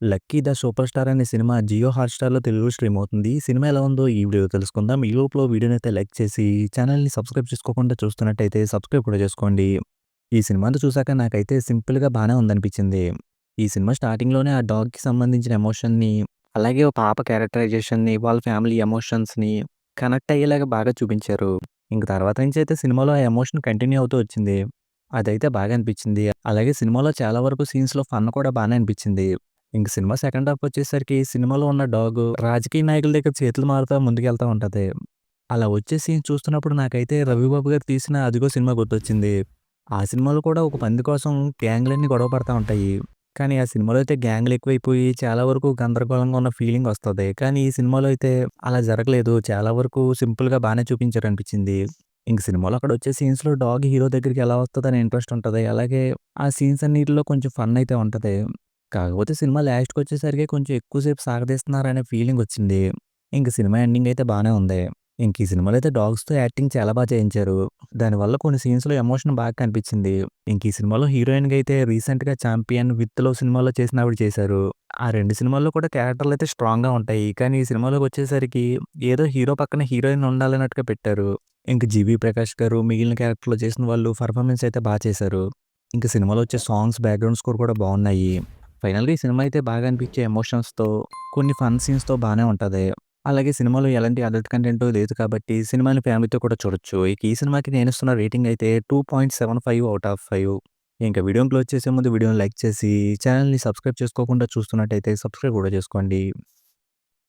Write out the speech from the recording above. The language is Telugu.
'లక్కీ ద సూపర్ స్టార్' అనే సినిమా జియో హాట్‌స్టార్‌లో తెలుగులో స్ట్రీమ్ అవుతుంది. ఈ సినిమా ఎలా ఉందో ఈ వీడియోలో తెలుసుకుందాం. ఈ లోపులో వీడియోనైతే లైక్ చేసి ఛానెల్‌ని సబ్స్క్రైబ్ చేసుకోకుండా చూస్తున్నట్టయితే సబ్స్క్రైబ్ కూడా చేసుకోండి. ఈ సినిమా అంతా చూసాక నాకైతే సింపుల్‌గా బానే ఉందనిపించింది. ఈ సినిమా స్టార్టింగ్‌లోనే ఆ డాగ్‌కి సంబంధించిన ఎమోషన్‌ని, అలాగే ఓ పాప క్యారెక్టరైజేషన్‌ని, వాళ్ళ ఫ్యామిలీ ఎమోషన్స్‌ని కనెక్ట్ అయ్యేలాగా బాగా చూపించారు. ఇంక తర్వాత నుంచి అయితే సినిమాలో ఆ ఎమోషన్ కంటిన్యూ అవుతూ వచ్చింది. అదైతే బాగా అనిపించింది. అలాగే సినిమాలో చాలా వరకు సీన్స్‌లో ఫన్ కూడా బానే అనిపించింది. ఇంక సినిమా సెకండ్ హాఫ్ వచ్చేసరికి సినిమాలో ఉన్న డాగు రాజకీయ నాయకుల దగ్గర చేతులు మారుతా ముందుకెళ్తా ఉంటది. అలా వచ్చే సీన్ చూస్తున్నప్పుడు నాకైతే 'రవిబాబు' గారు తీసిన 'అదిగో' సినిమా గుర్తొచ్చింది. ఆ సినిమాలో కూడా ఒక పంది కోసం గ్యాంగ్‌లన్నీ గొడవ పడతా ఉంటాయి. కానీ ఆ సినిమాలో అయితే గ్యాంగ్‌లు ఎక్కువైపోయి చాలా వరకు గందరగోళంగా ఉన్న ఫీలింగ్ వస్తది. కానీ ఈ సినిమాలో అయితే అలా జరగలేదు. చాలా వరకు సింపుల్‌గా బానే చూపించారనిపించింది. ఇంక సినిమాలో అక్కడొచ్చే సీన్స్‌లో డాగ్ హీరో దగ్గరికి ఎలా వస్తదని ఇంట్రెస్ట్ ఉంటది. అలాగే ఆ సీన్స్ అన్నిటిలో కొంచెం ఫన్ అయితే ఉంటది. కాకపోతే సినిమా లాస్ట్‌కొచ్చేసరికి కొంచెం ఎక్కువ సేపు సాగదీస్తున్నారనే ఫీలింగొచ్చింది. ఇంక సినిమా ఎండింగ్ అయితే బానే ఉంది. ఇంక ఈ సినిమాలో అయితే డాగ్స్‌తో యాక్టింగ్ చాలా చేయించారు. దానివల్ల కొన్ని సీన్స్‌లో ఎమోషన్ బాగా కనిపించింది. ఇంక ఈ సినిమాలో హీరోయిన్‌గా అయితే రీసెంట్‌గా 'చాంపియన్', 'విత్ లవ్' సినిమాలో చేసిన ఆవిడ చేశారు. ఆ 2 సినిమాల్లో కూడా క్యారెక్టర్‌లయితే స్ట్రాంగ్‌గా ఉంటాయి. కానీ ఈ సినిమాలోకొచ్చేసరికి ఏదో హీరో పక్కన హీరోయిన్ ఉండాలన్నట్టుగా పెట్టారు. ఇంక 'జీవి ప్రకాష్' గారు మిగిలిన క్యారెక్టర్‌లో చేసిన వాళ్ళు పెర్ఫార్మన్స్ అయితే చేశారు. ఇంక సినిమాలో వచ్చే సాంగ్స్, బ్యాక్‌గ్రౌండ్ స్కోర్ కూడా బావున్నాయి. ఫైనల్‌గా ఈ సినిమా అయితే బాగా అనిపించే ఎమోషన్స్‌తో, కొన్ని ఫన్ సీన్స్‌తో బానే ఉంటది. అలాగే సినిమాలో ఎలాంటి అడల్ట్ కంటెంట్ లేదు కాబట్టి సినిమాని ఫ్యామిలీతో కూడా చూడొచ్చు. ఇక ఈ సినిమాకి నేనిస్తున్న రేటింగ్ అయితే 2.75 ఔట్ ఆఫ్ 5. ఇంక వీడియోని క్లోజ్ చేసే ముందు వీడియోని లైక్ చేసి, ఛానెల్‌ని సబ్స్క్రైబ్ చేసుకోకుండా చూస్తున్నట్టయితే సబ్స్క్రైబ్ కూడా చేసుకోండి.